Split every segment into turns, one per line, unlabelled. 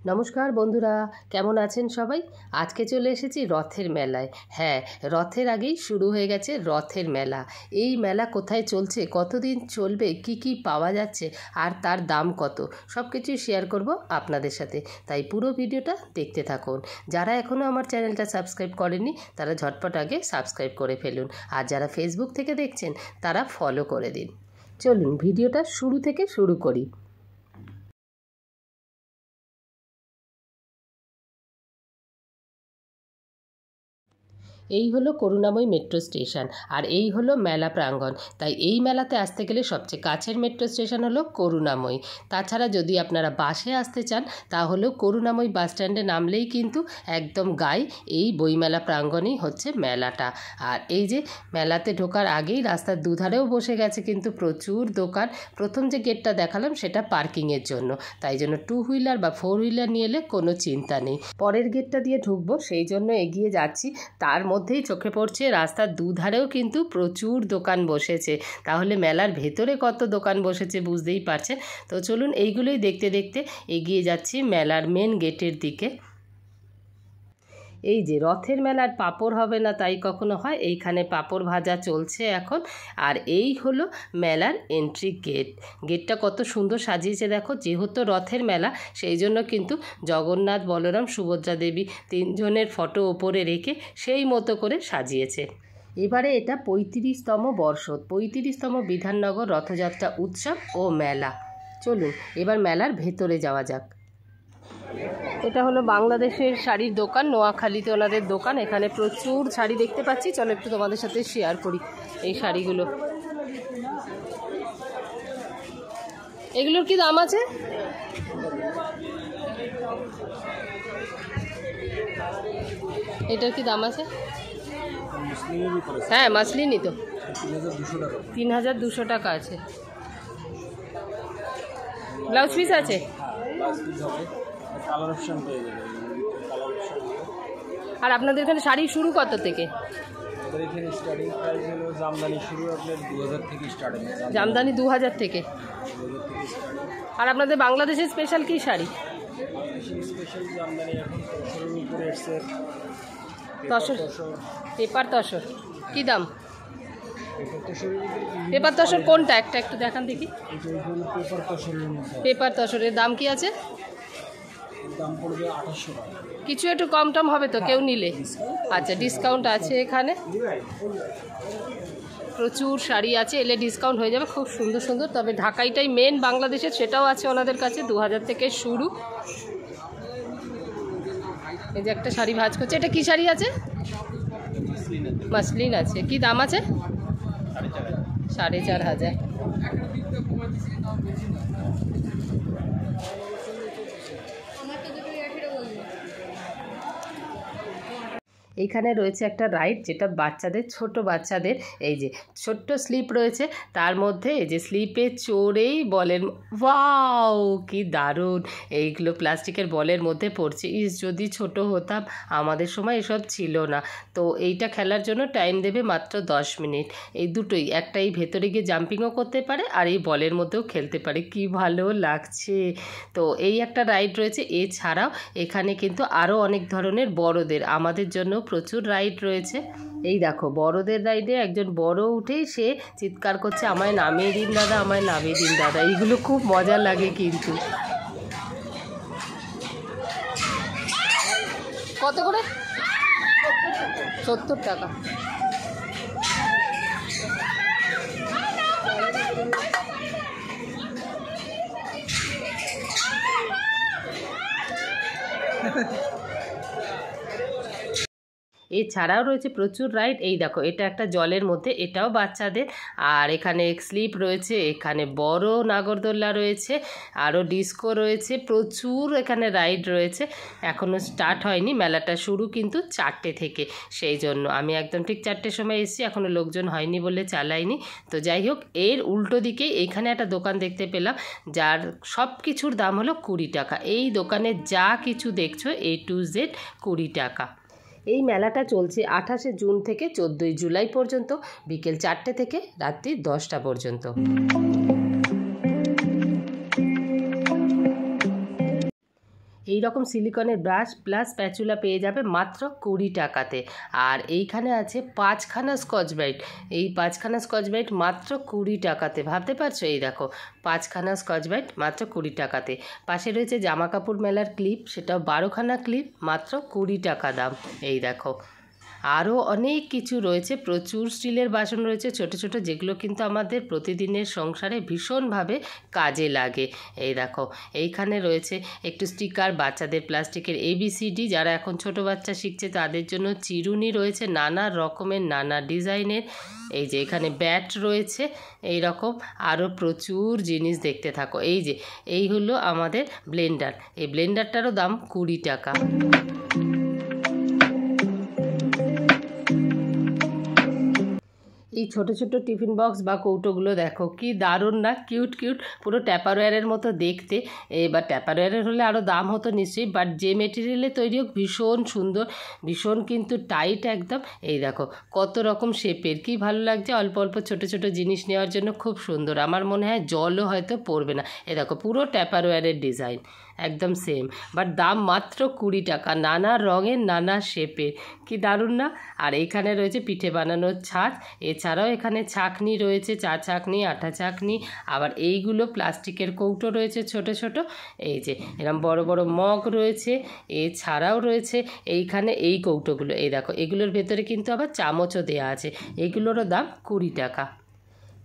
নমস্কার বন্ধুরা, কেমন আছেন সবাই? আজকে চলে এসেছি রথের মেলায়। হ্যাঁ, রথের আগেই শুরু হয়ে গেছে রথের মেলা। এই মেলা কোথায় চলছে, কতদিন চলবে, কি কি পাওয়া যাচ্ছে আর তার দাম কত, সব কিছুই শেয়ার করব আপনাদের সাথে। তাই পুরো ভিডিওটা দেখতে থাকুন। যারা এখনও আমার চ্যানেলটা সাবস্ক্রাইব করেনি তারা ঝটপট আগে সাবস্ক্রাইব করে ফেলুন, আর যারা ফেসবুক থেকে দেখছেন তারা ফলো করে দিন। চলুন ভিডিওটা শুরু থেকে শুরু করি। এই হলো করুণাময়ী মেট্রো স্টেশন, আর এই হলো মেলা প্রাঙ্গণ। তাই এই মেলাতে আসতে গেলে সবচেয়ে কাছের মেট্রো স্টেশন হলো করুণাময়ী। তাছাড়া যদি আপনারা বাসে আসতে চান তাহলেও করুণাময়ী বাস স্ট্যান্ডে নামলেই কিন্তু একদম গায়ে এই বইমেলা প্রাঙ্গণেই হচ্ছে মেলাটা। আর এই যে মেলাতে ঢোকার আগেই রাস্তার দুধারেও বসে গেছে কিন্তু প্রচুর দোকান। প্রথম যে গেটটা দেখালাম সেটা পার্কিংয়ের জন্য, তাই জন্য 2 হুইলার বা 4 হুইলার নিয়ে এলে কোনো চিন্তা নেই। পরের গেটটা দিয়ে ঢুকবো, সেই জন্য এগিয়ে যাচ্ছি। তার মধ্যেই চোখে পড়ছে রাস্তার দুধারেও কিন্তু প্রচুর দোকান বসেছে। তাহলে মেলার ভেতরে কত দোকান বসেছে বুঝতেই পারছেন। তো চলুন এইগুলোই দেখতে দেখতে এগিয়ে যাচ্ছি মেলার মেন গেটের দিকে। এই যে রথের মেলার পাঁপড় হবে না তাই কখনো হয়, এইখানে পাঁপড় ভাজা চলছে এখন। আর এই হলো মেলার এন্ট্রি গেট। গেটটা কত সুন্দর সাজিয়েছে দেখো। যেহেতু রথের মেলা সেই জন্য কিন্তু জগন্নাথ, বলরাম, সুভদ্রা দেবী তিনজনের ফটো ওপরে রেখে সেই মতো করে সাজিয়েছে। এবারে এটা 35তম বর্ষ, 35তম বিধাননগর রথযাত্রা উৎসব ও মেলা। চলুন এবার মেলার ভেতরে যাওয়া যাক। এটা হলো বাংলাদেশের শাড়ির দোকান, নোয়াখালীতে ওনাদের দোকান। এখানে প্রচুর শাড়ি দেখতে পাচ্ছি। চলো একটু তোমাদের সাথে শেয়ার করি এই শাড়িগুলো। এগুলোর কি দাম আছে? এটার কি দাম আছে? হ্যাঁ, মাসলিনই তো। 3200 টাকা আছে। ব্লাউজ পিস আছে? আর আপনাদের এখানে শাড়ি শুরু কত থেকে? জামদানি 2000 থেকে। আর আপনাদের বাংলাদেশের স্পেশাল কি শাড়ি? পেপার তসর কি দাম? পেপার তসর কোনটা? একটা একটু দেখান দেখি। পেপার তসরের দাম কি আছে?
দাম পড়বে 2800 টাকা।
কিছু একটু কম টম হবে তো কেউ নিলে? আচ্ছা, ডিসকাউন্ট আছে এখানে। প্রচুর শাড়ি আছে, এলে ডিসকাউন্ট হয়ে যাবে। খুব সুন্দর সুন্দর, তবে ঢাকাইটাই মেন বাংলাদেশের, সেটাও আছে ওনাদের কাছে। 2000 থেকে শুরু। এই যে একটা শাড়ি ভাঁজ করছে, এটা কি শাড়ি আছে? মাসলিন আছে। কি দাম আছে? 4500। এইখানে রয়েছে একটা রাইড, যেটা বাচ্চাদের, ছোট বাচ্চাদের। এই যে ছোট্ট স্লিপ রয়েছে, তার মধ্যে এই যে স্লিপে চড়েই বলের, ওয়াও কি দারুণ! এইগুলো প্লাস্টিকের বলের মধ্যে পড়ছে। যদি ছোট হতাম, আমাদের সময় এসব ছিল না। তো এইটা খেলার জন্য টাইম দেবে মাত্র 10 মিনিট। এই দুটোই, একটা এই ভেতরে গিয়ে জাম্পিংও করতে পারে আর এই বলের মধ্যেও খেলতে পারে। কি ভালো লাগছে! তো এই একটা রাইড রয়েছে। এছাড়াও এখানে কিন্তু আরও অনেক ধরনের বড়দের, আমাদের জন্য প্রচুর রাইড রয়েছে। এই দেখো বড়দের রাইডে একজন বড় উঠেই সে চিৎকার করছে, আমায় নামিয়ে দিন দাদা, আমায় নামিয়ে দিন দাদা। এইগুলো খুব মজা লাগে কিন্তু। কত করে? 70 টাকা। এছাড়াও রয়েছে প্রচুর রাইড। এই দেখো এটা একটা জলের মধ্যে, এটাও বাচ্চাদের। আর এখানে স্লিপ রয়েছে, এখানে বড় নাগরদোল্লা রয়েছে, আরও ডিস্কো রয়েছে, প্রচুর এখানে রাইড রয়েছে। এখনও স্টার্ট হয়নি, মেলাটা শুরু কিন্তু 4টে থেকে। সেই জন্য আমি একদম ঠিক 4টের সময় এসেছি, এখনও লোকজন হয়নি বলে চালাইনি। তো যাই হোক, এর উল্টো দিকে এইখানে একটা দোকান দেখতে পেলাম, যার সব কিছুর দাম হলো 20 টাকা। এই দোকানে যা কিছু দেখছো A to Z 20 টাকা। এই মেলাটা চলছে 28শে জুন থেকে 14ই জুলাই পর্যন্ত, বিকেল 4টে থেকে রাত্রি 10টা পর্যন্ত। এই রকম সিলিকনের ব্রাশ প্লাস স্প্যাচুলা পেয়ে যাবে মাত্র 20 টাকাতে। আর এইখানে আছে 5খানা স্কচ ব্রাইট, এই 5খানা স্কচ ব্রাইট মাত্র 20 টাকাতে। ভাবতে পারছো? এই দেখো 5খানা স্কচ ব্রাইট মাত্র 20 টাকাতে। পাশে রয়েছে জামা কাপড় মেলার ক্লিপ, সেটাও 12খানা ক্লিপ মাত্র 20 টাকা দাম। এই দেখো আরও অনেক কিছু রয়েছে, প্রচুর স্টিলের বাসন রয়েছে ছোট ছোট, যেগুলো কিন্তু আমাদের প্রতিদিনের সংসারে ভীষণভাবে কাজে লাগে। এই দেখো এইখানে রয়েছে একটু স্টিকার, বাচ্চাদের প্লাস্টিকের ABCD, যারা এখন ছোট বাচ্চা শিখছে তাদের জন্য চিরুনি রয়েছে নানা রকমের নানা ডিজাইনের। এই যে এখানে ব্যাট রয়েছে, এই রকম আরও প্রচুর জিনিস দেখতে থাকো। এই হলো আমাদের ব্লেন্ডার, এই ব্লেন্ডারটারও দাম 20 টাকা। এই ছোট ছোট টিফিন বক্স বা কৌটোগুলো দেখো কি দারুণ না, কিউট কিউট, পুরো ট্যাপারওয়্যারের মতো দেখতে। এবার ট্যাপারওয়্যারের হলে আরও দাম হতো নিশ্চয়ই, বাট যে মেটেরিয়ালে তৈরি হোক ভীষণ সুন্দর, ভীষণ কিন্তু টাইট একদম। এই দেখো কত রকম শেপের, কি ভালো লাগছে। অল্প অল্প ছোট ছোট জিনিস নেওয়ার জন্য খুব সুন্দর, আমার মনে হয় জলও হয়তো পড়বে না। এই দেখো পুরো ট্যাপারওয়্যারের ডিজাইন একদম সেম, বাট দাম মাত্র 20 টাকা, নানা রঙের নানা শেপের, কি দারুণ না। আর এইখানে রয়েছে পিঠে বানানোর ছাঁচ, এছাড়াও এখানে ছাঁকনি রয়েছে, চা ছাঁকনি, আটা ছাঁকনি, আবার এইগুলো প্লাস্টিকের কৌটো রয়েছে ছোট ছোট। এই যে এরকম বড় বড় মগ রয়েছে, এছাড়াও রয়েছে এইখানে এই কৌটোগুলো, এই দেখো এগুলোর ভেতরে কিন্তু আবার চামচও দেওয়া আছে, এইগুলোরও দাম 20 টাকা।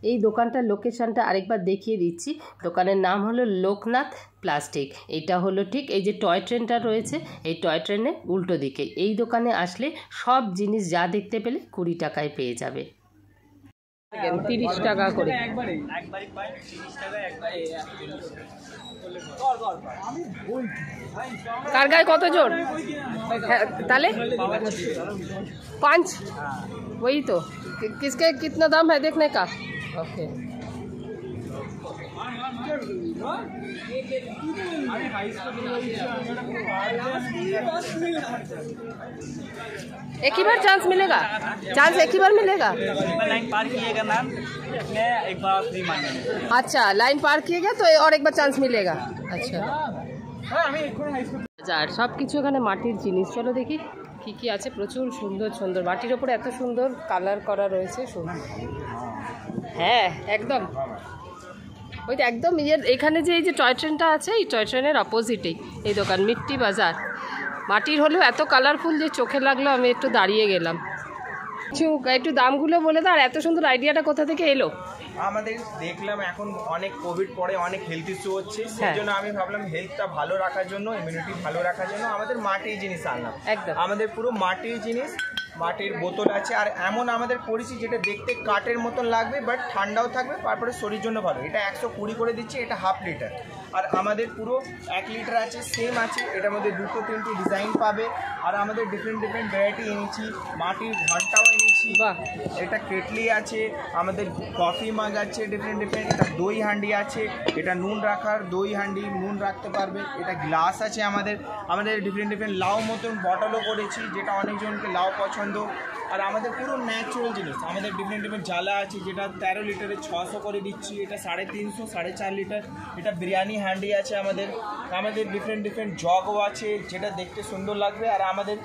এই দোকানটার লোকেশানটা আরেকবার দেখিয়ে দিচ্ছি, দোকানের নাম হলো লোকনাথ প্লাস্টিক। এটা হলো ঠিক এই যে টয় ট্রেনটা রয়েছে, এই টয় ট্রেনের উল্টো দিকে। এই দোকানে আসলে সব জিনিস যা দেখতে পেলে 20 টাকায় পেয়ে যাবে। 30 টাকা করে কার গায়ে কত জোর, তাহলে 5 वही तो किसके कितना दाम है देखने का। ओके एक ही बार चांस मिलेगा, चांस एक ही बार मिलेगा।
लाइन पार किएगा मैम, एक बार फ्री मांगेंगे।
अच्छा लाइन पार किएगा तो और एक बार चांस मिलेगा। अच्छा বাজার সব কিছু এখানে মাটির জিনিস, চলো দেখি কি কি আছে। প্রচুর সুন্দর সুন্দর মাটির ওপরে এত সুন্দর কালার করা রয়েছে, হ্যাঁ একদম ওই তো একদম এখানে যে এই যে টয় ট্রেনটা আছে, এই টয় ট্রেনের অপোজিটেই এই দোকান মিট্টি বাজার। মাটির হলেও এত কালারফুল যে চোখে লাগলো, আমি একটু দাঁড়িয়ে গেলাম। একটু দামগুলো বলে দাও, আর এত সুন্দর আইডিয়াটা কোথা থেকে এলো?
আমাদের দেখলাম এখন অনেক কোভিড পরে অনেক হেলথ ইস্যু হচ্ছে, সেই জন্য আমি ভাবলাম হেলথটা ভালো রাখার জন্য, ইমিউনিটি ভালো রাখার জন্য আমাদের মাটির জিনিস আনলাম। একদম আমাদের পুরো মাটির জিনিস, মাটির বোতল আছে, আর এমন আমাদের করেছি যেটা দেখতে কাঠের মতন লাগবে বাট ঠান্ডাও থাকবে, তারপরে শরীর জন্য ভালো। এটা 120 করে দিচ্ছি, এটা ½ লিটার। আর আমাদের পুরো 1 লিটার আছে, সেম আছে, এটার মধ্যে 2-3টি ডিজাইন পাবে। আর আমাদের ডিফারেন্ট ডিফারেন্ট ভ্যারাইটি এনেছি, মাটির ঘন্টাও এনেছি, এটা কেটলি আছে, আমাদের কফি মাগ আছে ডিফারেন্ট ডিফারেন্ট, এটা দই হাঁডি আছে, এটা নুন রাখার দই হাঁডি, নুন রাখতে পারবে, এটা গ্লাস আছে। আমাদের ডিফারেন্ট ডিফারেন্ট লাউ মতন বটলও করেছি, যেটা অনেকজনকে লাউ পছন্দ। আর আমাদের পুরো ন্যাচারাল জিনিস, আমাদের ডিফারেন্ট ডিফারেন্ট জ্বালা আছে, যেটা 13 লিটারে 600 করে দিচ্ছি, এটা 350, 4.5 লিটার। এটা বিরিয়ানি হাঁডি আছে আমাদের ডিফারেন্ট ডিফারেন্ট জগও আছে, যেটা দেখতে সুন্দর লাগবে। আর আমাদের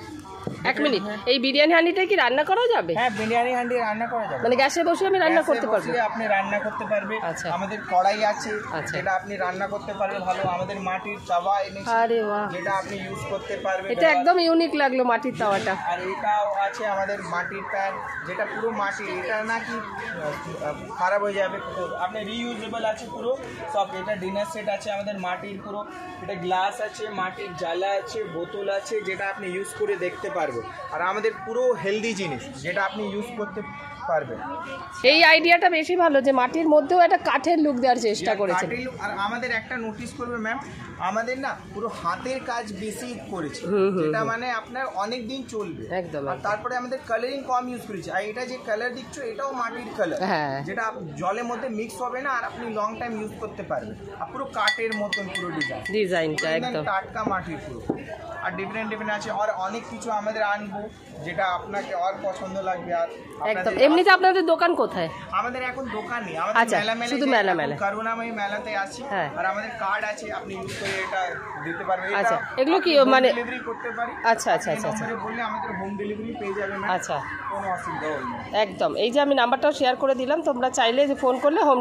1 মিনিট, এই বিরিয়ানি হাঁডিটা কি রান্না করা যাবে?
হ্যাঁ বিরিয়ানি হাঁডি রান্না করা যাবে,
মানে গ্যাসে বসে আমি রান্না করতে পারবো?
আপনি রান্না করতে পারবে। আচ্ছা আমাদের কড়াই আছে, যেটা আপনি রান্না করতে পারবে ভালো। আমাদের মাটির তাওয়া এনেছি, আরে বাহ, যেটা আপনি ইউজ করতে পারবে।
এটা একদম ইউনিক লাগলো মাটির তাওয়াটা।
আর এটাও আছে আমাদের মাটির প্যান, যেটা পুরো মাটি, এটা না কি খারাপ হয়ে যাবে, আপনি রিইউজেবল আছে পুরো সব। এটা ডিনার সেট আছে আমাদের মাটির পুরো, এটা গ্লাস আছে, মাটির জ্বালা আছে, বোতল আছে, যেটা আপনি ইউজ করে দেখতে পারবে। আর আমাদের পুরো হেলদি জিনিস, যেটা আপনি ইউজ করতে পারবেন।
এই আইডিয়াটা বেশি ভালো যে মাটির মধ্যেও একটা কাঠের লুক দেওয়ার চেষ্টা করেছে।
আর আমাদের একটা নোটিস করবে ম্যাম, আমাদের না পুরো হাতের কাজ বেশি করেছে, যেটা মানে আপনার অনেক দিন চলবে একদম। আর তারপরে আমাদের কালারিং কম ইউজ করেছি। আর এটা যে কালার দিচ্ছ, এটাও মাটির কালার, যেটা জলের মধ্যে মিক্স হবে না, আর আপনি লং টাইম ইউজ করতে পারবেন। আর পুরো কাঠের মতন পুরো ডিজাইনটা একদম টাটকা মাটির পুরো। আর ডিফারেন্ট ডিফারেন্ট আছে, আর অনেক কিছু আমাদের আনবো, যেটা আপনাকে আর পছন্দ লাগবে। আর
একদম এই এমনিতে আপনাদের দোকান কোথায়?
আমাদের এখন দোকান নেই, আমাদের মেলা
শুধু মেলা
করুণাময়ী মেলাতে আছি। আর আমাদের কার্ড আছে, আপনি ইউজ করে এটা দিতে পারবেন।
আচ্ছা, এগুলো কি মানে
ডেলিভারি করতে পারি?
আচ্ছা আচ্ছা আচ্ছা আচ্ছা,
বললে আমাদের হোম ডেলিভারি পেয়ে যাবেন।
আচ্ছা,
কোনো অসুবিধা হবে না।
একদম। এই যে আমি নাম্বারটাও শেয়ার করে দিলাম, তোমরা চাইলে যে ফোন করলে হোম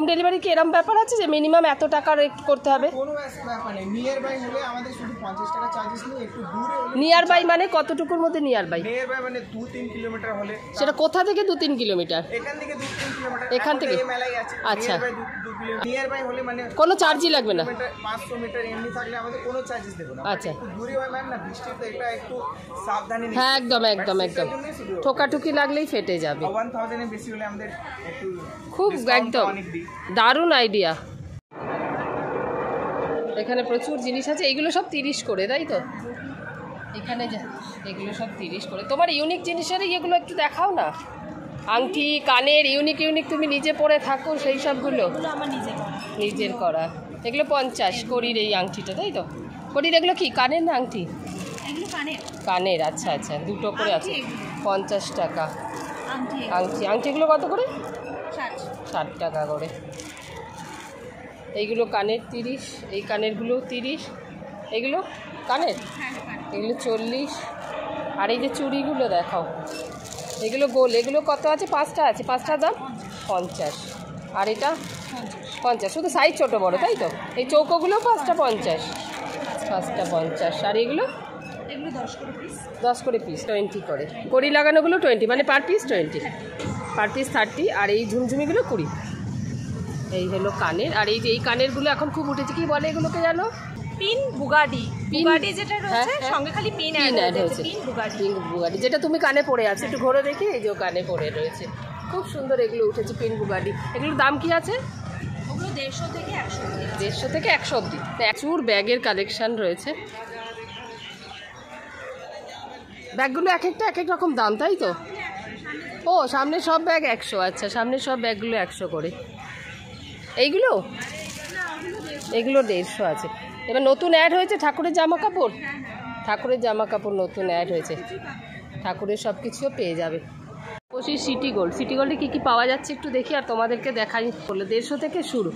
ডেলিভারি কি এরকম ব্যাপার আছে যে মিনিমাম এত টাকা করতে হবে?
কোনো ব্যাপার নেই, নিয়ার বাই হলে আমাদের শুধু 50 টাকা চার্জেস নিই, একটু দূরে হলে।
নিয়ার বাই মানে কতটুকুর মধ্যে নিয়ার বাই?
নিয়ার বাই মানে 2-3 কিলোমিটার হলে।
সেটা কোথা থেকে 2-3 কিলোমিটার?
এখান থেকে 2-3 কিলোমিটার।
এখান থেকে?
এই মেলাই আছে।
আচ্ছা,
near by 2 kilometre. Near by হলে মানে
কোনো চার্জই লাগবে না?
500 মিটার এমনি থাকলে আমাদের কোনো চার্জেস দেব না।
আচ্ছা,
একটু দূরে হয় ম্যাম, না বৃষ্টিতে এটা একটু সাবধানে নিতে।
হ্যাঁ, একদম একদম একদম। ঠোকাঠুকি লাগলেই ফেটে যাবে।
1000 এর বেশি হলে আমাদের একটু
খুব একদম দারুণ আইডিয়া। এখানে প্রচুর জিনিস আছে, এইগুলো সব 30 করে, তাই তো? এখানে এগুলো সব 30 করে। তোমার ইউনিক জিনিসেরই এগুলো একটু দেখাও না। আংটি, কানের ইউনিক তুমি নিজে পরে থাকো, সেই সবগুলো
আমার
নিজের করা। এগুলো 50 করির, এই আংটিটা, তাই তো? করির এগুলো কি কানের না আংটি?
এগুলো
কানের। আচ্ছা আচ্ছা, দুটো করে আছে, 50 টাকা। আংটিগুলো কত করে? 60 টাকা করে। এইগুলো কানের 30, এই কানেরগুলো 30, এগুলো কানের, এগুলো 40। আর এই যে চুড়িগুলো দেখাও, এগুলো গোল, এগুলো কত আছে? 5টা আছে, 5টার দাম 50। আর এটা 50, শুধু সাইজ ছোটো বড়, তাই তো? এই চৌকোগুলো 5টা 50, 5টা 50। আর এগুলো 10 করে পিস, 20 করে। কড়ি লাগানোগুলো 20, মানে পার পিস 20, পার পিস 30। আর এই ঝুমঝুমিগুলো 20। এই হলো কানের। আর এই যে এই কানেরগুলো এখন খুব উঠেছে, কি বলে এগুলোকে জানো?
পিন বুগাডি যেটা রয়েছে, সঙ্গে খালি পিন অ্যাড হয়েছে, পিন
বুগাডি, যেটা তুমি কানে পরে আছো। একটু ঘোরে দেখি, এই যে কানে পরে রয়েছে, খুব সুন্দর এগুলো উঠেছে, পিন বুগাডি। এগুলোর দাম কি আছে?
ওগুলো 150 থেকে
100 অবধি। প্রচুর ব্যাগের কালেকশন রয়েছে। ব্যাগগুলো এক এক রকম দাম, তাই তো? ও, সামনে সব ব্যাগ 100। আচ্ছা, সামনে সব ব্যাগগুলো 100 করে। এইগুলো 150 আছে। এবার নতুন অ্যাড হয়েছে ঠাকুরের জামা কাপড়, ঠাকুরের জামা কাপড় নতুন অ্যাড হয়েছে, ঠাকুরের সব কিছুও পেয়ে যাবে। পশি সিটি গোল্ডে কী কী পাওয়া যাচ্ছে একটু দেখি, আর তোমাদেরকে দেখাই। বলে 150 থেকে শুরু।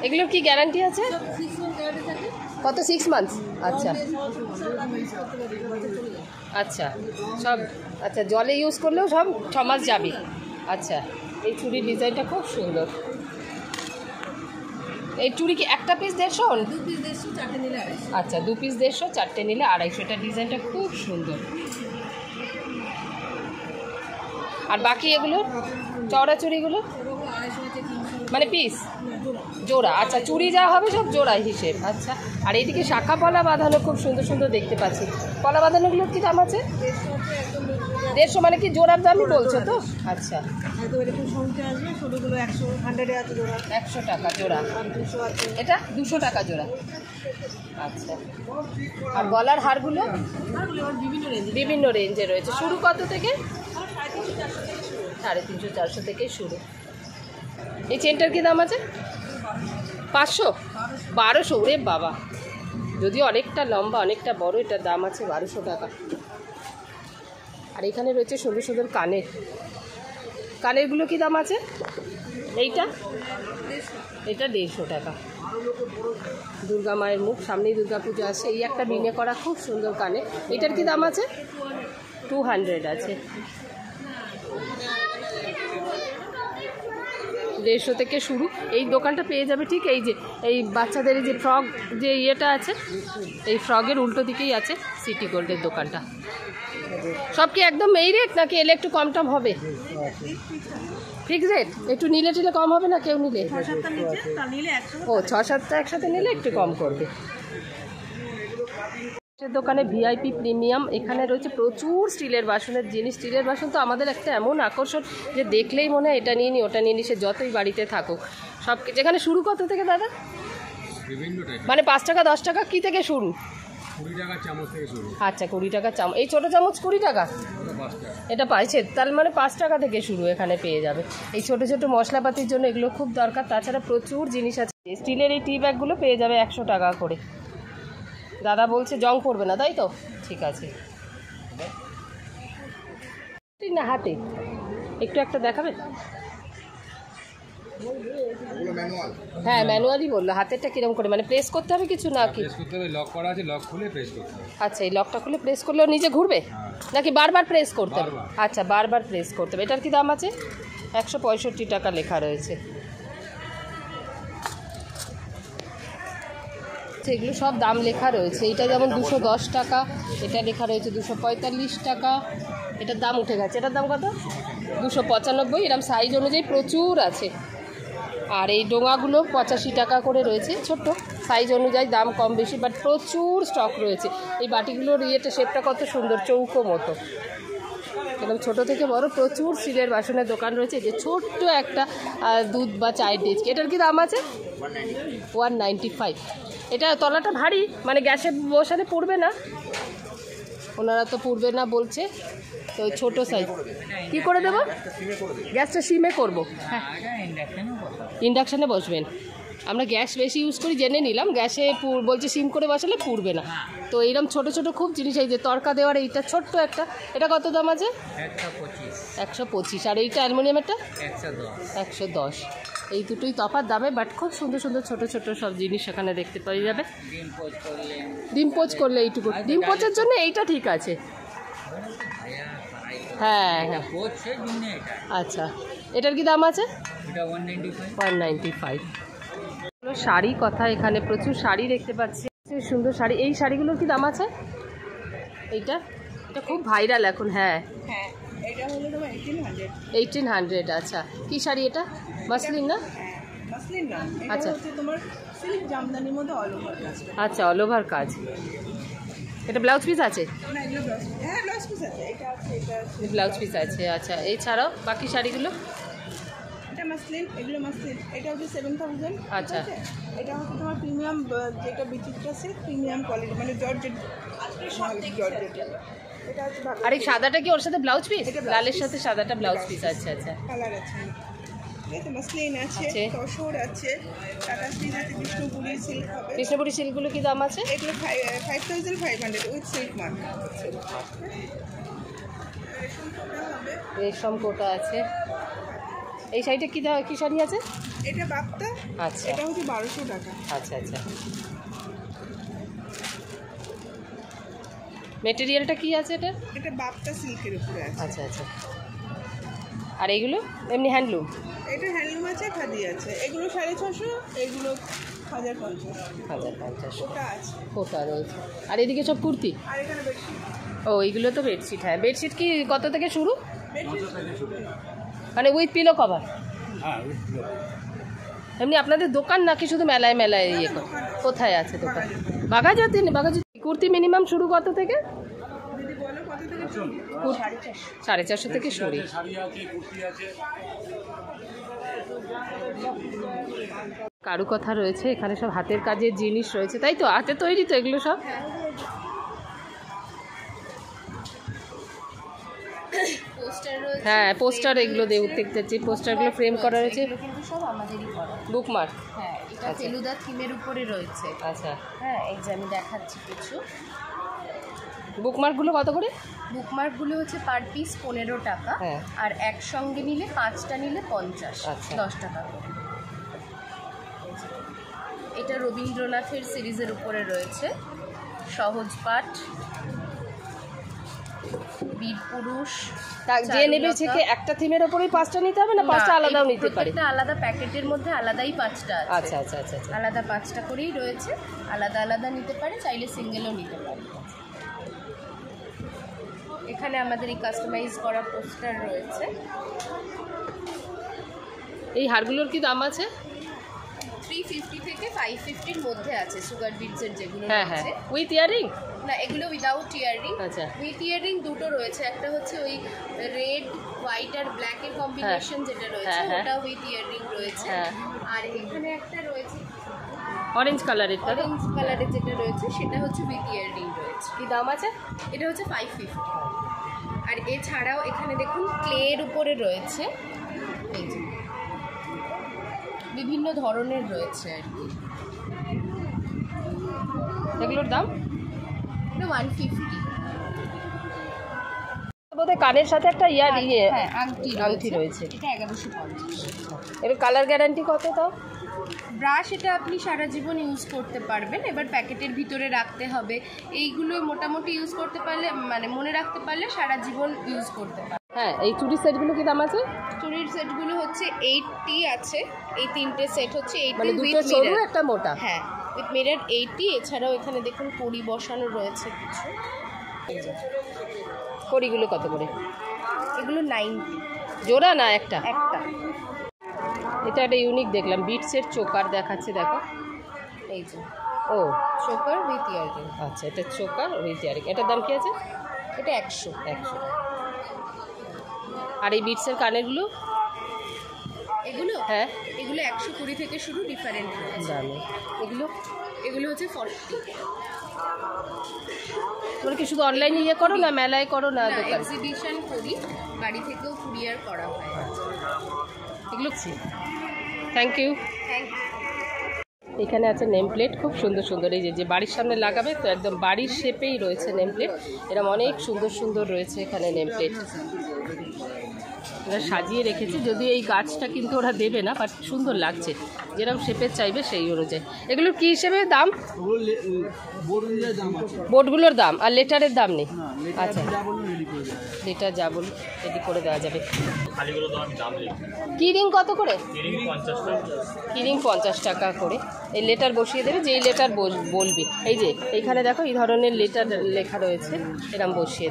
এগুলোর কি গ্যারান্টি আছে? কত? 6 মান্থস? আচ্ছা আচ্ছা, সব আচ্ছা, জলে ইউজ করলেও সব 6 মাস যাবে। আচ্ছা, এই চুড়ির ডিজাইনটা খুব সুন্দর। এই চুড়ি কি একটা পিস 150?
2 পিস 150, 4টে নিলে 250।
আচ্ছা, 2 পিস 150, 4টে নিলে 250। এটা ডিজাইনটা খুব সুন্দর। আর বাকি এগুলো চওড়া চুড়িগুলো মানে পিস জোড়া? আচ্ছা, চুড়ি যা হবে সব জোড়া হিসেব। আচ্ছা, আর এইদিকে শাখা পলা বাঁধানো খুব সুন্দর সুন্দর দেখতে পাচ্ছি। পলা বাঁধানোগুলোর কি দাম আছে? 150, মানে কি জোড়ার দামই বলছো তো? আচ্ছা, 100 টাকা জোড়া, এটা 200 টাকা জোড়া। আচ্ছা, আর গলার হারগুলো বিভিন্ন রেঞ্জে রয়েছে। শুরু কত থেকে? 350-400 থেকে শুরু। এই চেনটার কি দাম আছে? 500, 1200? ওরে বাবা, যদিও অনেকটা লম্বা, অনেকটা বড়, এটার দাম আছে 1200 টাকা। আর এখানে রয়েছে সুন্দর সুন্দর কানেরগুলো কি দাম আছে? এটা 150 টাকা। দুর্গা মায়ের মুখ, সামনেই দুর্গা পুজো আসছে। এই একটা বিনে করা খুব সুন্দর কানে, এটার কি দাম আছে? 200 আছে। 150 থেকে শুরু। এই দোকানটা পেয়ে যাবে ঠিক এই যে এই বাচ্চাদের যে ফ্রক যে ইয়েটা আছে, এই ফ্রকের উল্টো দিকেই আছে সিটি গোল্ডের দোকানটা। সব কি একদম এই রেট, নাকি এলে একটু কম টম হবে? Fix rate? একটু নিলে টিলে কম হবে না কেউ নিলে? ও, 6-7টা একসাথে নিলে একটু কম করবে। দোকানে ভিআইপি প্রিমিয়াম, এখানে রয়েছে প্রচুর স্টিলের বাসনের জিনিস। স্টিলের বাসন তো আমাদের একটা এমন আকর্ষণ যে দেখলেই মনে হয় এটা নিয়ে নি ওটা নিয়ে নি, সে যতই বাড়িতে থাকুক। সব যেখানে শুরু কত থেকে দাদা? মানে 5 টাকা 10 টাকা কি থেকে শুরু?
20 টাকা চামচ থেকে শুরু।
আচ্ছা, 20 টাকা চামচ। এই ছোটো চামচ 20 টাকা? এটা পাইছে তার মানে 5 টাকা থেকে শুরু এখানে পেয়ে যাবে। এই ছোটো ছোটো মশলাপাতির জন্য এগুলো খুব দরকার। তাছাড়া প্রচুর জিনিস আছে। স্টিলের এই টি ব্যাগগুলো পেয়ে যাবে 100 টাকা করে। দাদা বলছে জং পড়বে না, তাই তো? ঠিক আছে। না হাতে একটু একটা দেখাবে? হ্যাঁ ম্যানুয়ালি বললো। হাতেরটা কিরকম করে মানে প্রেস করতে হবে কিছু না কি?
প্রেস করতে হবে, লক করা আছে, লক খুলে প্রেস করতে হবে।
আচ্ছা এই লকটা খুলে প্রেস করলেও নিজে ঘুরবে নাকি বারবার প্রেস করতে হবে? আচ্ছা বারবার প্রেস করতে হবে। এটার কি দাম আছে? 165 টাকা লেখা রয়েছে। এগুলো সব দাম লেখা রয়েছে। এটা যেমন 210 টাকা, এটা লেখা রয়েছে 245 টাকা। এটার দাম উঠে গেছে। এটার দাম কত? 295। এরকম সাইজ অনুযায়ী প্রচুর আছে। আর এই ডোঙাগুলো 85 টাকা করে রয়েছে। ছোট্ট সাইজ অনুযায়ী দাম কম বেশি, বাট প্রচুর স্টক রয়েছে। এই বাটিগুলোর শেপটা কত সুন্দর, চৌকো মতো। এরকম ছোটো থেকে বড় প্রচুর স্টিলের বাসনের দোকান রয়েছে। যে ছোট্ট একটা দুধ বা চায়ের ডেচকি, এটার কি দাম আছে? 195। এটা তলাটা ভারী, মানে গ্যাসে বসালে পুড়বে না, ওনারা তো পুড়বে না বলছে। তো ছোটো সাইজ কী করে দেবো? গ্যাসটা সিমে করবো। হ্যাঁ ইন্ডাকশানে বসবেন। আমরা গ্যাস বেশি ইউজ করি জেনে নিলাম। গ্যাসে বলছে সিম করে বসালে পুড়বে না। তো এইরকম ছোটো ছোটো খুব জিনিস। এই যে তরকা দেওয়ার এইটা ছোট্ট একটা, এটা কত দাম আছে? 125। আর এইটা অ্যালুমিনিয়ামেরটা 110। এই দুটোই তফাৎ দামে, বাট খুব সুন্দর সুন্দর ছোটো ছোটো সব জিনিস এখানে দেখতে পাওয়া যাবে। ডিম পোচ করলে এইটুকু, ডিম পোচের জন্য এইটা ঠিক আছে। হ্যাঁ হ্যাঁ আচ্ছা এটার কি দাম আছে? 195। শাড়ি কথা, এখানে প্রচুর শাড়ি দেখতে পাচ্ছি, সুন্দর শাড়ি। এই শাড়িগুলোর কি দাম আছে? এইটা এটা খুব ভাইরাল এখন। হ্যাঁ 1800। আচ্ছা কি শাড়ি এটা? মাসলিন না? আচ্ছা আচ্ছা অল ওভার কাজ। এটা ব্লাউজ পিস আছে? ব্লাউজ পিস আছে। আচ্ছা এছাড়াও বাকি শাড়িগুলো?
এটা হচ্ছে 7000।
আচ্ছা
এটা হচ্ছে তোমার প্রিমিয়াম, যেটা বিচিত্রা সিল্ক প্রিমিয়াম কোয়ালিটি, মানে জর্জেট। এটা হচ্ছে ভালো।
আর এই সাদাটা কি ওর সাথে ব্লাউজ পিস? লালের সাথে সাদাটা ব্লাউজ পিস। আচ্ছা আচ্ছা
কালার আছে। এটা মাসলিন আছে, তসর আছে, টাটা সিল্ক আছে, কৃষ্ণপুরি সিল্ক হবে।
কৃষ্ণপুরি সিল্কগুলো কি দাম আছে?
এগুলো 5500 উইথ সিল্ক মার্ক।
রেশম কোটা আছে। এই শাড়িটা কি শাড়ি আছে?
এটা বাপ্তা।
আচ্ছা
এটা হচ্ছে 1200 টাকা।
আচ্ছা আচ্ছা মেটেরিয়ালটা কি আছে এটা?
এটা বাপ্তা সিল্কের উপরে আছে।
আচ্ছা আচ্ছা। আর এইগুলো এমনি হ্যান্ডলুম?
এটা হ্যান্ডলুম আছে, খাদি আছে। এগুলো 650, এগুলো 1050।
1050
ওটা আছে,
কোটা রয়েছে। আর এদিকে সব কুর্তি?
আর এখানে বেডশিট।
ও এইগুলো তো বেডশিট। হ্যাঁ বেডশিট কি কত থেকে শুরু?
বেডশিট
মানে উইথ পিলো কভার? এমনি আপনাদের দোকান নাকি শুধু মেলায় মেলায় ইয়ে করে? কোথায় আছে দোকান? বাঘাযতীন। বাঘাযতীন কুর্তি মিনিমাম শুরু কত থেকে?
দিদি বলো কত থেকে শুরু?
450 থেকে শুরু। কারুকথা রয়েছে এখানে, সব হাতের কাজের জিনিস রয়েছে, তাই তো? হাতে তৈরি তো এগুলো সব? হ্যাঁ পোস্টার এগুলো দেখতেছি। পোস্টারগুলো ফ্রেম করা রয়েছে।
কিন্তু সব আমাদেরই করা।
বুকমার্ক?
হ্যাঁ এটা ফেলুদা থিমের উপরে রয়েছে।
আচ্ছা
হ্যাঁ এই যে আমি দেখাচ্ছি কিছু।
বুকমার্কগুলো কত করে?
বুকমার্কগুলো হচ্ছে পার পিস 15 টাকা।
হ্যাঁ।
আর একসঙ্গে নিলে 5টা নিলে 50।
আচ্ছা।
10 টাকা করে। এটা রবীন্দ্রনাথের সিরিজের উপরে রয়েছে। সহজ পাঠ, বীর পুরুষ।
যে নেবে সে কি একটা থিমের ওপরেই 5টা নিতে হবে না 5টা আলাদাও নিতে পারে?
প্রত্যেকটা আলাদা প্যাকেটের মধ্যে আলাদাই 5টা আছে।
আচ্ছা আচ্ছা আচ্ছা আচ্ছা।
আলাদা 5টা করেই রয়েছে, আলাদা আলাদা নিতে পারে, চাইলে সিঙ্গেলও নিতে পারে। এখানে আমাদের এই কাস্টমাইজ করা পোস্টার রয়েছে।
এই হারগুলোর কি দাম আছে?
350 থেকে 550-র মধ্যে আছে সুগার বিডসের যেগুলো
হ্যাঁ হ্যাঁ।
রয়েছে।
With earring?
না এগুলো উইদাউট ইয়াররিং।
আচ্ছা।
উইথ ইয়াররিং দুটো রয়েছে, একটা হচ্ছে ওই রেড হোয়াইট আর ব্ল্যাক এর কম্বিনেশন যেটা রয়েছে ওটা উইথ ইয়াররিং রয়েছে। আর এখানে একটা রয়েছে
অরেঞ্জ কালারের,
অরেঞ্জ কালারের যেটা রয়েছে সেটা হচ্ছে উইথ ইয়াররিং রয়েছে।
কি দাম আছে?
এটা হচ্ছে 550। আর এছাড়াও এখানে দেখুন ক্লের উপরে রয়েছে, এই যে বিভিন্ন ধরনের রয়েছে আর কি।
এগুলোর দাম?
এটা 150।
বোধহয় কানের সাথে একটা
আংটি
রয়েছে।
এটা 1150।
এর কালার গ্যারান্টি কত তাও?
ব্রাশ এটা আপনি সারা জীবন ইউজ করতে পারবেন। এবার প্যাকেটের ভিতরে রাখতে হবে। এইগুলো মোটামুটি ইউজ করতে পারলে, মানে মনে রাখতে পারলে সারা জীবন ইউজ করতে পারবেন।
হ্যাঁ, এই চুড়ির সেটগুলো কি দাম আছে?
চুড়ির সেটগুলো হচ্ছে 80 আছে। এই তিনটে সেট হচ্ছে 80
মানে দুটো সরু একটা মোটা।
হ্যাঁ, উইথ মিরর 80। এছাড়াও এখানে দেখুন কড়ি বসানো রয়েছে কিছু।
কড়িগুলো কত করে?
এগুলো 90
জোড়া না একটা?
একটা।
এটা একটা ইউনিক দেখলাম, বিটসের চোকার দেখাচ্ছে, দেখো
এই যে
ও
চোকার উইথ ইয়ারিং।
আচ্ছা, এটা চোকার উইথ ইয়ারিং। এটার দাম কি আছে?
এটা 100।
আর এই বিটসের কানেরগুলো?
এগুলো
হ্যাঁ,
এগুলো 120 থেকে শুরু, ডিফারেন্ট
দামে।
এগুলো হচ্ছে 40।
তোমরা কি শুধু অনলাইনে ইয়ে করো না মেলায় করো না দোকান?
এক্সিবিশন করি, বাড়ি থেকেও কুরিয়ার করা হয়।
এগুলো থ্যাংক ইউ। এখানে আছে নেম প্লেট, খুব সুন্দর সুন্দর। এই যে বাড়ির সামনে লাগাবে তো একদম বাড়ির শেপেই রয়েছে নেম প্লেট। এরকম অনেক সুন্দর সুন্দর রয়েছে এখানে নেম প্লেট। ওরা সাজিয়ে রেখেছে, যদিও এই গাছটা কিন্তু ওরা দেবে না, বাট সুন্দর লাগছে। যেরকম শেপের চাইবে সেই অনুযায়ী। এগুলোর কী হিসেবে দাম? বোর্ডগুলোর দাম আর লেটারের দাম নেই? আচ্ছা, লেটার যা বলুন রেডি করে দেওয়া যাবে। কি রিং কত করে? কি রিং 50 টাকা করে। এই লেটার বসিয়ে দেবে, যেই লেটার বলবি। এই যে এইখানে দেখো এই ধরনের লেটার লেখা রয়েছে, এরকম বসিয়ে।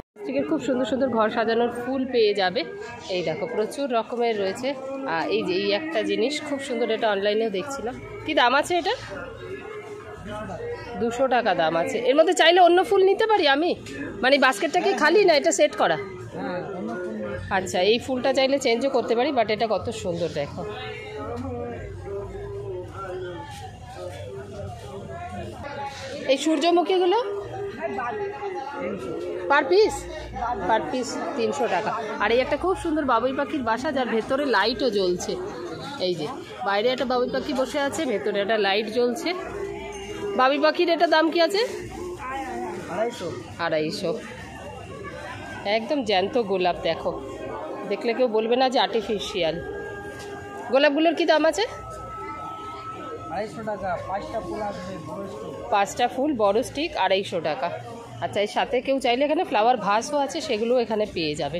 খুব সুন্দর সুন্দর ঘর সাজানোর ফুল পেয়ে যাবে। এই দেখো প্রচুর রকমের রয়েছে। এই যে এই একটা জিনিস খুব সুন্দর, এটা অনলাইনেও দেখছিলাম। কি দাম আছে এটা? 200 টাকা দাম আছে। এর মধ্যে চাইলে অন্য ফুল নিতে পারি আমি? মানে বাস্কেটটা কি খালি না এটা সেট করা? আচ্ছা, এই ফুলটা চাইলে চেঞ্জও করতে পারি, বাট এটা কত সুন্দর দেখো। এই সূর্যমুখীগুলো পার পিস 300 টাকা। আর এই একটা খুব সুন্দর বাবুই পাখির বাসা, যার ভেতরে লাইটও জ্বলছে। এই যে বাইরে একটা বাবুই পাখি বসে আছে, ভেতরে একটা লাইট জ্বলছে। বাবুই পাখির এটা দাম কি আছে? 250। একদম জ্যান্ত গোলাপ দেখো, দেখলে কেউ বলবে না যে আর্টিফিশিয়াল। গোলাপগুলোর কি দাম আছে?
250 টাকা। 5টা ফুল আসবে,
5টা ফুল বড় স্টিক 250 টাকা। আচ্ছা, এর সাথে কেউ চাইলে এখানে ফ্লাওয়ার ভাসও আছে, সেগুলো এখানে পেয়ে যাবে।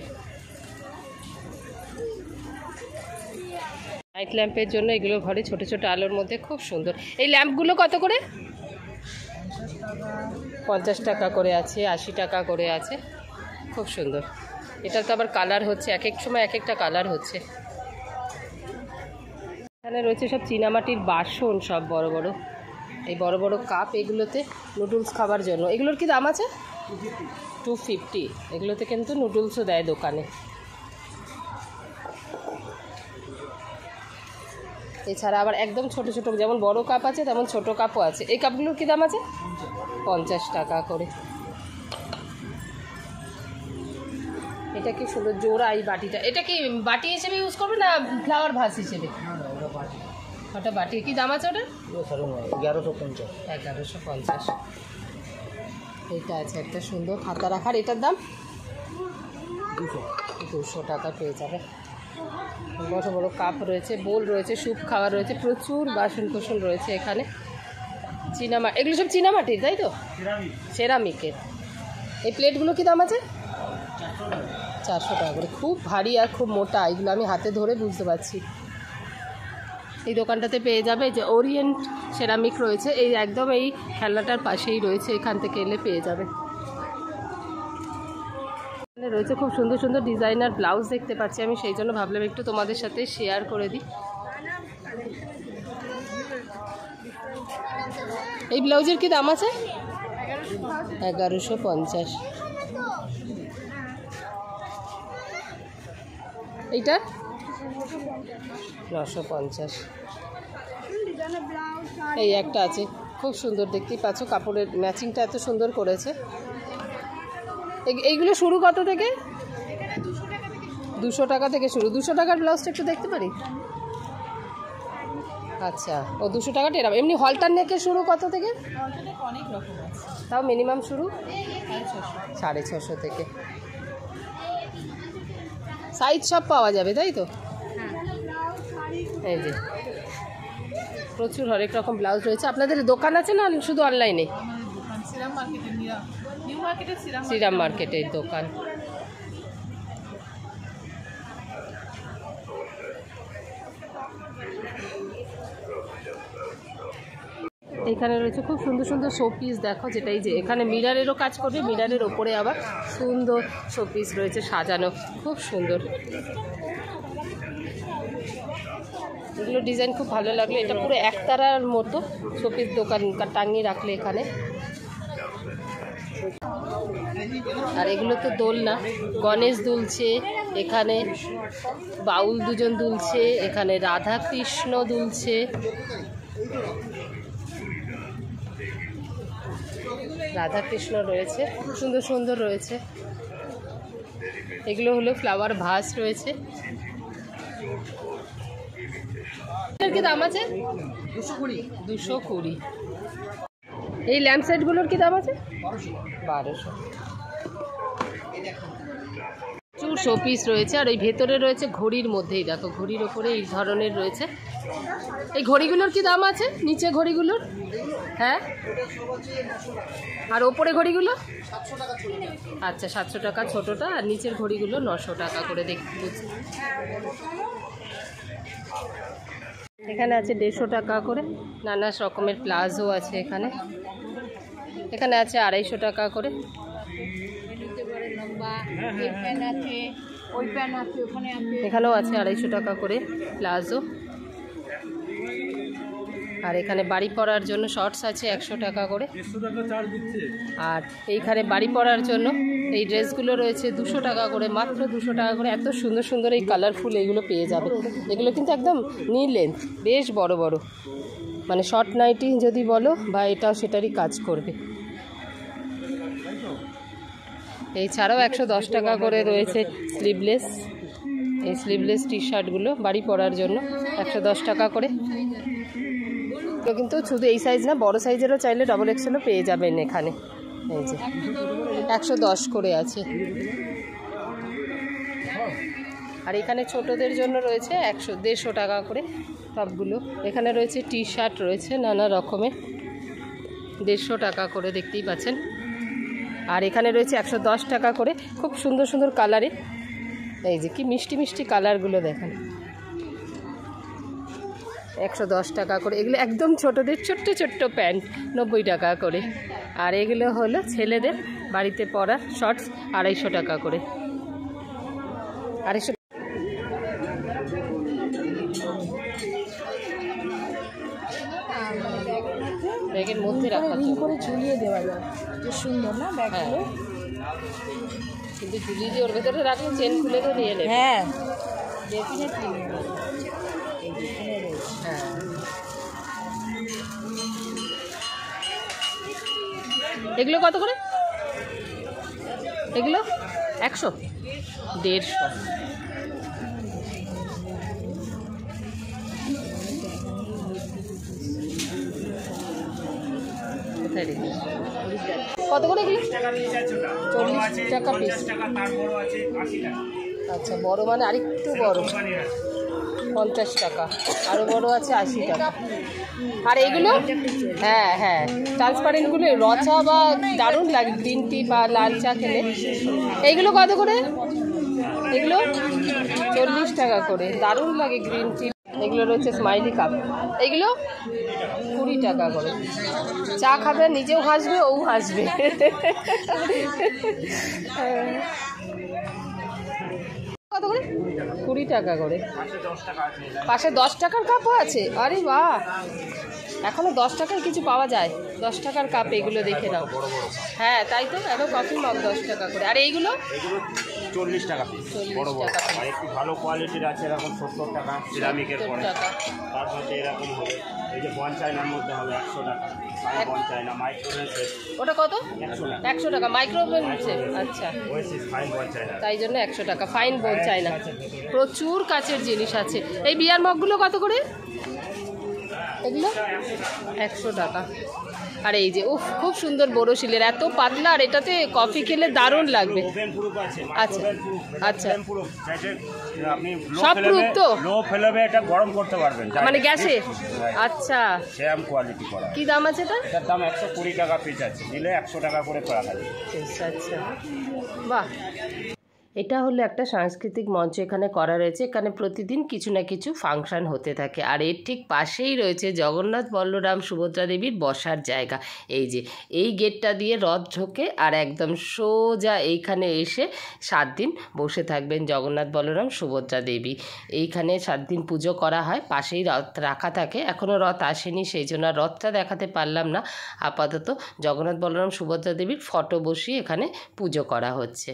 নাইট ল্যাম্পের জন্য এগুলো ঘরে ছোট ছোট আলোর মধ্যে খুব সুন্দর। এই ল্যাম্পগুলো কত করে? 50 টাকা করে আছে, 80 টাকা করে আছে। খুব সুন্দর। এটা তো আবার কালার হচ্ছে, এক এক সময় এক একটা কালার হচ্ছে। এখানে রয়েছে সব চীনামাটির বাসন, সব বড় বড়। এই বড় বড় কাপ, এগুলোতে নুডলস খাবার জন্য। এগুলোর কি দাম আছে? 250। এগুলোতে কিন্তু নুডলসও দেয় দোকানে। এছাড়া আবার একদম ছোট ছোট, যেমন বড় কাপ আছে তেমন ছোট কাপও আছে। এই কাপগুলোর কি দাম আছে? 50 টাকা করে। এটা কি সুন্দর জোড়া এই বাটিটা। এটা কি বাটি হিসেবে ইউজ করবে না ফ্লাওয়ার ভাস হিসেবে? ওটা বাটি। কি দাম আছে ওটা? 1150। এটা আছে একটা সুন্দর খাতা রাখার, এটার দাম 200 টাকা পেয়ে যাবে। বড় বড় কাপ রয়েছে, বোল রয়েছে, স্যুপ খাওয়ার রয়েছে, প্রচুর বাসন কোসন রয়েছে এখানে। চীনামাটি, এগুলো সব চীনামাটির তাই তো? সেরামিকের। এই প্লেটগুলো কি দাম আছে? 400 টাকা করে। খুব ভারী আর খুব মোটা, এগুলো আমি হাতে ধরে বুঝতে পারছি। এই দোকানটাতে পেয়ে যাবে যে ওরিয়েন্ট সেরামিক রয়েছে, এই একদম এই খেলনাটার পাশেই রয়েছে, এখান থেকে এলে পেয়ে যাবে। এখানে রয়েছে খুব সুন্দর সুন্দর ডিজাইনার ব্লাউজ দেখতে পাচ্ছি আমি, সেই জন্য ভাবলাম একটু তোমাদের সাথে শেয়ার করে দিই। এই ব্লাউজের কি দাম আছে? 1150। এইটা 950। এই একটা আছে খুব সুন্দর, দেখতেই পাচ্ছ কাপড়ের ম্যাচিংটা এত সুন্দর করেছে। এইগুলো শুরু কত থেকে? 200 টাকা থেকে শুরু। 200 টাকার ব্লাউজটা একটু দেখতে পারি? আচ্ছা, ও 200 টাকাটা এরকম। এমনি হলটার নেকে শুরু কত থেকে?
অনেক রকম আছে,
তাও মিনিমাম শুরু 650 থেকে। সাইজ সব পাওয়া যাবে তাই তো? এই যে প্রচুর হরেক রকম ব্লাউজ রয়েছে। আপনাদের দোকান আছে না শুধু অনলাইনে? শ্রীরাম মার্কেটের দোকান। এখানে রয়েছে খুব সুন্দর সুন্দর শোপিস, দেখো যেটাই যে এখানে মিরারেরও কাজ করবে, মিরারের ওপরে আবার সুন্দর শোপিস রয়েছে সাজানো, খুব সুন্দর। এগুলো ডিজাইন খুব ভালো লাগলো। এটা পুরো একতারার মতো শোপিস দোকান টাঙিয়ে রাখলে এখানে। আর এগুলো তো দোলনা, গণেশ দুলছে এখানে, বাউল দুজন দুলছে এখানে, রাধা কৃষ্ণ দুলছে, রাধা কৃষ্ণ রয়েছে, সুন্দর সুন্দর রয়েছে। এগুলো হলো ফ্লাওয়ার ভাস রয়েছে। এর কি দাম আছে? 220। এই ল্যাম্প সেটগুলোর কি দাম আছে? 1200। প্রচুর শোপিস রয়েছে। আর এই ভেতরে রয়েছে ঘড়ির মধ্যেই, দেখো ঘড়ির ওপরে এই ধরনের রয়েছে। এই ঘড়িগুলোর কি দাম আছে? নিচে ঘড়িগুলোর? হ্যাঁ, আর ওপরে ঘড়িগুলো? আচ্ছা 700 টাকা ছোটোটা, আর নিচের ঘড়িগুলো 900 টাকা করে দেখতে বুঝছি। এখানে আছে 150 টাকা করে, নানা রকমের প্লাজো আছে এখানে। এখানে আছে 250 টাকা করে। এখানেও আছে 250 টাকা করে প্লাজো। আর এখানে বাড়ি পরার জন্য শর্টস আছে 100 টাকা করে। আর এইখানে বাড়ি পরার জন্য এই ড্রেসগুলো রয়েছে 200 টাকা করে, মাত্র 200 টাকা করে। এত সুন্দর সুন্দর এই কালারফুল এইগুলো পেয়ে যাবে। এগুলো কিন্তু একদম নি লেন্থ, বেশ বড় বড়, মানে শর্ট নাইটি যদি বলো বা এটাও সেটারই কাজ করবে। এছাড়াও 110 টাকা করে রয়েছে স্লিভলেস, এই স্লিভলেস টি শার্টগুলো বাড়ি পরার জন্য 110 টাকা করে। কিন্তু শুধু এই সাইজ না, বড় সাইজেরও চাইলে ডবল এক্সেলও পেয়ে যাবেন এখানে। এই যে 110 করে আছে। আর এখানে ছোটদের জন্য রয়েছে 150 টাকা করে সবগুলো। এখানে রয়েছে টি শার্ট রয়েছে নানা রকমের, 150 টাকা করে, দেখতেই পাচ্ছেন। আর এখানে রয়েছে 110 টাকা করে, খুব সুন্দর সুন্দর কালারে। এই যে কি মিষ্টি মিষ্টি কালারগুলো দেখেন, 110 টাকা করে। এগুলো একদম ছোটদের ছোট্ট ছোট্ট প্যান্ট 90 টাকা করে। আর এগুলো হলো ছেলেদের বাড়িতে পরা শর্টস 250 টাকা করে। 250 ব্যাগের মধ্যে রাখা করে ঝুলিয়ে দেওয়া যায়, সুন্দর না ব্যাগগুলো। কিন্তু ঝুলিয়ে দিয়ে ওর ভেতরে রাখলে চেন খুলে তো নিয়ে নেবে। হ্যাঁ, এগুলো কত করে? এগুলো 100, 150। কত করে এগুলো? 40 টাকা পিস। আচ্ছা, বড় মানে আরেকটু বড় 50 টাকা, আরও বড় আছে 80 টাকা। আর এইগুলো হ্যাঁ হ্যাঁ ট্রান্সপারেন্টগুলো রচা বা দারুণ লাগে গ্রিন টি বা লাল চা খেলে। এইগুলো কত করে? এগুলো 40 টাকা করে, দারুণ লাগে গ্রিন টি। এগুলো রয়েছে স্মাইলি কাপ, এগুলো 20 টাকা করে। চা খাবে, নিজেও হাসবে, ও হাসবে। কত করে? 20 টাকা করে। পাশে 10 টাকার কাপও আছে। আরে বাহ, এখনো 10 টাকায় কিছু পাওয়া যায়। 10 টাকার কাপ এগুলো দেখে নাও। হ্যাঁ তাই তো, এত কফি মগ 10 টাকা করে। আর এইগুলো
40 টাকা পিস, বড় বড়। আর একটু ভালো কোয়ালিটির আছে এরকম 70 টাকা সিরামিকের পরে। তার সাথে এরকম হবে, এই যে বন চায়নার মধ্যে হবে 100 টাকা। বন চায়না মাইক্রোওয়েভ সেট,
ওটা কত? 100 টাকা মাইক্রোওয়েভ সেট। আচ্ছা,
ফাইন বন চায়না,
তাই জন্য 100 টাকা ফাইন বন চায়না। প্রচুর কাচের জিনিস আছে। এই বিয়ার মগগুলো কত করে? এগুলো 100 টাকা। আর এই যে উফ, খুব সুন্দর বোরোশিলের, এত পাতলা, আর এটাতে কফি খেলে দারুণ লাগবে। আচ্ছা আচ্ছা,
আপনি
সব প্রুফ তো?
লো ফেলবে, এটা গরম করতে পারবেন
মানে গ্যাসে? আচ্ছা,
সেম কোয়ালিটি করা।
কি দাম আছে এটা?
এটার দাম 120 টাকা পিস আছে, নিলে 100 টাকা করে রাখা যাবে।
আচ্ছা, বাহ। এটা হলো একটা সাংস্কৃতিক মঞ্চ এখানে করা রয়েছে। এখানে প্রতিদিন কিছু না কিছু ফাংশন হতে থাকে, আর এর ঠিক পাশেই রয়েছে জগন্নাথ বলরাম সুভদ্রা দেবীর বসার জায়গা। এই যে এই গেটটা দিয়ে রথ ঢোকে, আর একদম সোজা এইখানে এসে 7 দিন বসে থাকবেন জগন্নাথ বলরাম সুভদ্রা দেবী। এইখানে 7 দিন পুজো করা হয়, পাশেই রথ রাখা থাকে। এখনও রথ আসেনি, সেই জন্য রথটা দেখাতে পারলাম না। আপাতত জগন্নাথ বলরাম সুভদ্রা দেবীর ফটো বসিয়ে এখানে পুজো করা হচ্ছে।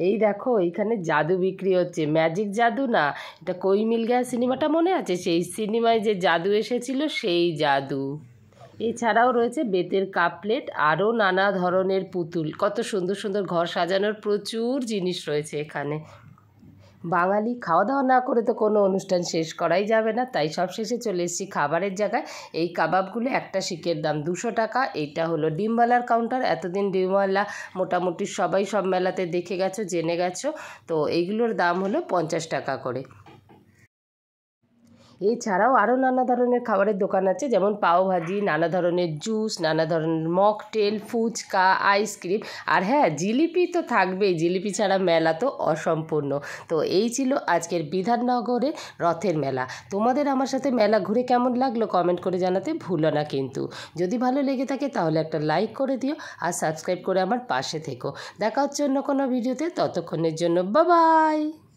এই দেখো, এইখানে জাদু বিক্রি হচ্ছে, ম্যাজিক জাদু না, এটা কই মিল গয়া সিনেমাটা মনে আছে? সেই সিনেমায় যে জাদু এসেছিল, সেই জাদু। এছাড়াও রয়েছে বেতের কাপলেট, আরও নানা ধরনের পুতুল, কত সুন্দর সুন্দর ঘর সাজানোর প্রচুর জিনিস রয়েছে এখানে। বাঙালি খাওয়া দাওয়া না করে তো কোনো অনুষ্ঠান শেষ করাই যাবে না, তাই সব শেষে চলে এসেছি খাবারের জায়গায়। এই কাবাবগুলো একটা শিকের দাম 200 টাকা। এইটা হলো ডিমওয়ালার কাউন্টার। এতদিন ডিমওয়ালা মোটামুটি সবাই সব মেলাতে দেখে গেছো, জেনে গেছো, তো এইগুলোর দাম হলো 50 টাকা করে। এছাড়াও আরও নানা ধরনের খাবারের দোকান আছে, যেমন পাওভাজি, নানা ধরনের জুস, নানা ধরনের মকটেল, ফুচকা, আইসক্রিম, আর হ্যাঁ, জিলিপি তো থাকবেই, জিলিপি ছাড়া মেলা তো অসম্পূর্ণ। তো এই ছিল আজকের বিধাননগরে রথের মেলা। তোমাদের আমার সাথে মেলা ঘুরে কেমন লাগলো কমেন্ট করে জানাতে ভুলো না কিন্তু। যদি ভালো লেগে থাকে তাহলে একটা লাইক করে দিও, আর সাবস্ক্রাইব করে আমার পাশে থেকো। দেখা হচ্ছে অন্য কোনো ভিডিওতে, ততক্ষণের জন্য বাই বাই।